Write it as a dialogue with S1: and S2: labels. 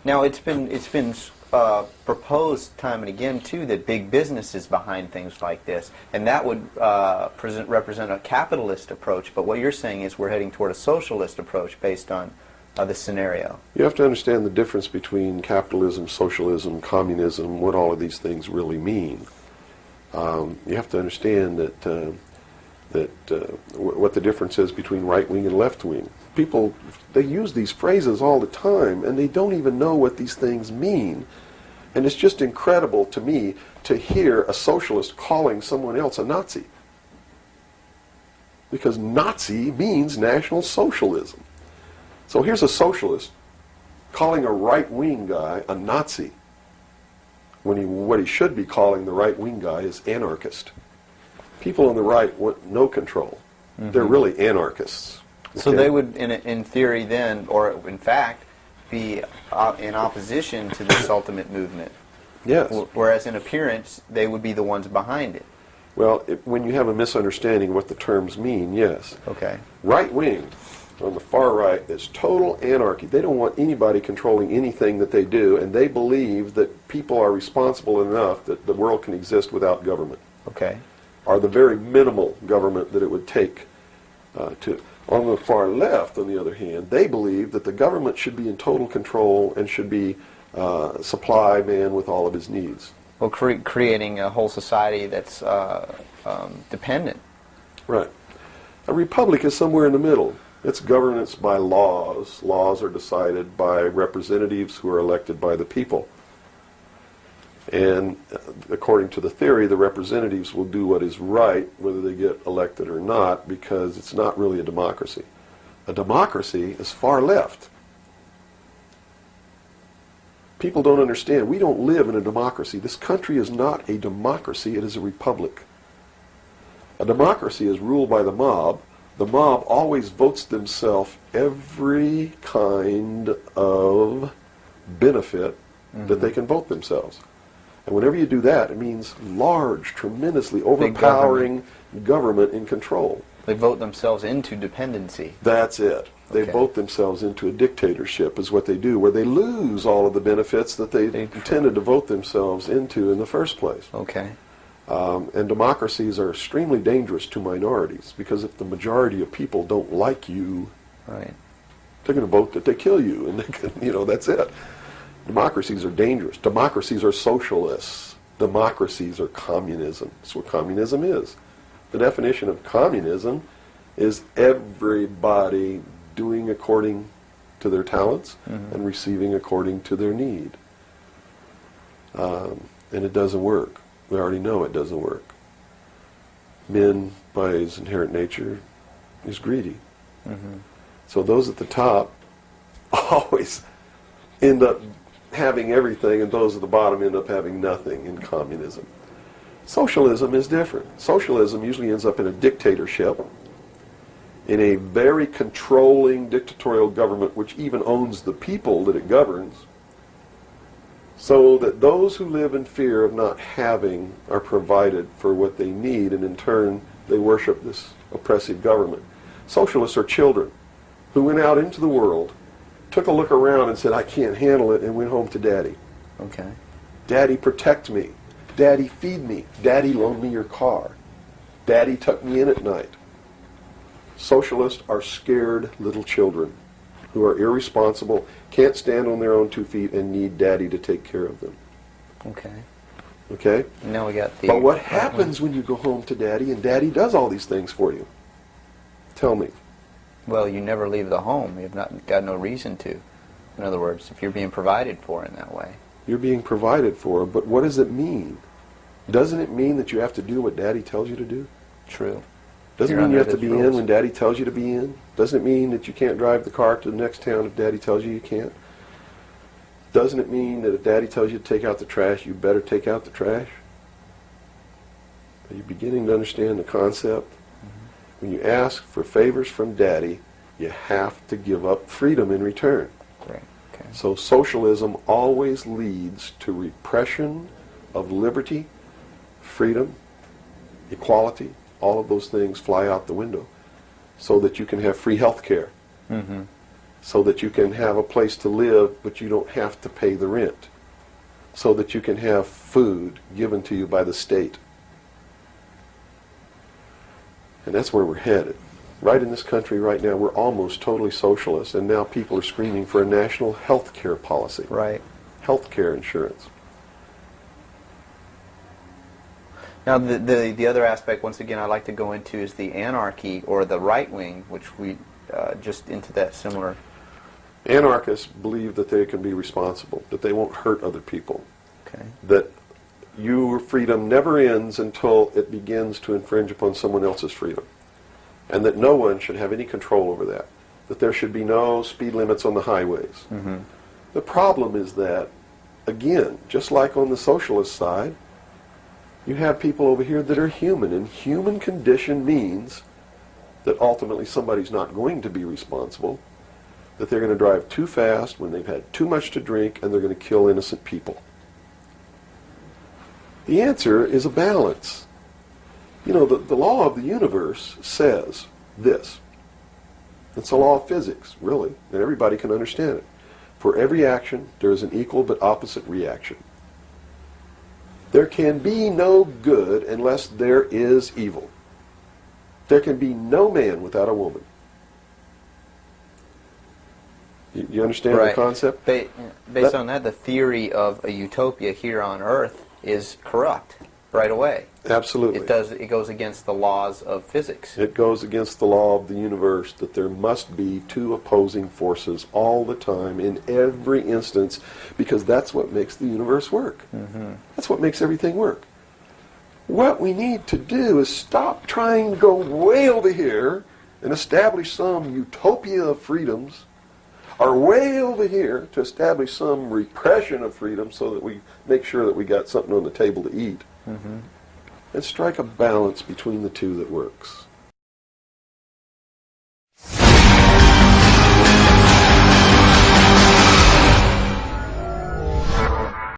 S1: Now it's been proposed time and again too that big business is behind things like this, and that would represent a capitalist approach. But what you're saying is we're heading toward a socialist approach based on this scenario.
S2: You have to understand the difference between capitalism, socialism, communism, what all of these things really mean. You have to understand what the difference is between right wing and left wing. People, they use these phrases all the time, and they don't even know what these things mean. And it's just incredible to me to hear a socialist calling someone else a Nazi. Because Nazi means National Socialism. So here's a socialist calling a right-wing guy a Nazi, when what he should be calling the right-wing guy is anarchist. People on the right want no control. They're really anarchists.
S1: So they would, in theory then, or in fact, be in opposition to this ultimate movement.
S2: Yes.
S1: Whereas in appearance, they would be the ones behind it.
S2: Well, when you have a misunderstanding of what the terms mean, yes.
S1: Okay.
S2: Right wing, on the far right, is total anarchy. They don't want anybody controlling anything that they do, and they believe that people are responsible enough that the world can exist without government.
S1: Okay.
S2: Are the very minimal government that it would take to. On the far left, on the other hand, they believe that the government should be in total control and should be supply man with all of his needs.
S1: Well, creating a whole society that's dependent.
S2: Right. A republic is somewhere in the middle. It's governance by laws. Laws are decided by representatives who are elected by the people. And according to the theory, the representatives will do what is right, whether they get elected or not, because it's not really a democracy. A democracy is far left. People don't understand. We don't live in a democracy. This country is not a democracy. It is a republic. A democracy is ruled by the mob. The mob always votes themselves every kind of benefit that they can vote themselves. And whenever you do that, it means large, tremendously overpowering government in control.
S1: They vote themselves into dependency.
S2: That's it. They
S1: Okay.
S2: vote themselves into a dictatorship is what they do, where they lose all of the benefits that they intended to vote themselves into in the first place.
S1: Okay.
S2: And democracies are extremely dangerous to minorities, because if the majority of people don't like you,
S1: Right.
S2: they're going to vote that they kill you, and they can, that's it. Democracies are dangerous. Democracies are socialists. Democracies are communism. That's what communism is. The definition of communism is everybody doing according to their talents and receiving according to their need. And it doesn't work. We already know it doesn't work. Man, by his inherent nature, is greedy. So those at the top always end up having everything, and those at the bottom end up having nothing in communism. Socialism is different. Socialism usually ends up in a dictatorship, in a very controlling dictatorial government which even owns the people that it governs, so that those who live in fear of not having are provided for what they need, and in turn they worship this oppressive government. Socialists are children who went out into the world, took a look around and said, I can't handle it, and went home to Daddy.
S1: Okay.
S2: Daddy, protect me. Daddy, feed me. Daddy, loan me your car. Daddy, tuck me in at night. Socialists are scared little children who are irresponsible, can't stand on their own 2 feet, and need Daddy to take care of them.
S1: Okay.
S2: Okay?
S1: Now we got the...
S2: But what happens when you go home to Daddy and Daddy does all these things for you? Tell me.
S1: Well, you never leave the home. You've got no reason to. In other words, if you're being provided for in that way.
S2: You're being provided for, but what does it mean? Doesn't it mean that you have to do what Daddy tells you to do?
S1: True.
S2: Doesn't
S1: You're
S2: mean you
S1: under
S2: have to
S1: his
S2: be in
S1: rules.
S2: when Daddy tells you to be in? Doesn't it mean that you can't drive the car to the next town if Daddy tells you you can't? Doesn't it mean that if Daddy tells you to take out the trash, you better take out the trash? Are you beginning to understand the concept? When you ask for favors from Daddy, you have to give up freedom in return.
S1: Right. Okay.
S2: So socialism always leads to repression of liberty, freedom, equality. All of those things fly out the window so that you can have free health care. so that you can have a place to live, but you don't have to pay the rent, so that you can have food given to you by the state. And that's where we're headed. Right in this country right now, we're almost totally socialist, and now people are screaming for a national health care policy.
S1: Right.
S2: Health care insurance.
S1: Now, the other aspect, once again, I'd like to go into is the anarchy or the right wing, which we just into that similar.
S2: Anarchists believe that they can be responsible, that they won't hurt other people,
S1: Okay.
S2: that your freedom never ends until it begins to infringe upon someone else's freedom, and that no one should have any control over that there should be no speed limits on the highways.
S1: Mm-hmm.
S2: The problem is that, again, just like on the socialist side, you have people over here that are human, and human condition means that ultimately somebody's not going to be responsible, that they're going to drive too fast when they've had too much to drink, and they're going to kill innocent people. The answer is a balance. You know, the law of the universe says this. It's a law of physics, really, and everybody can understand it. For every action, there is an equal but opposite reaction. There can be no good unless there is evil. There can be no man without a woman. You understand
S1: Right.
S2: the concept?
S1: Based on that, the theory of a utopia here on Earth is corrupt right away.
S2: Absolutely.
S1: It goes against the laws of physics.
S2: It goes against the law of the universe that there must be two opposing forces all the time in every instance, because that's what makes the universe work.
S1: Mm-hmm.
S2: That's what makes everything work. What we need to do is stop trying to go way over here and establish some utopia of freedoms, or way over here to establish some repression of freedom so that we make sure that we got something on the table to eat.
S1: Mm-hmm.
S2: And strike a balance between the two that works.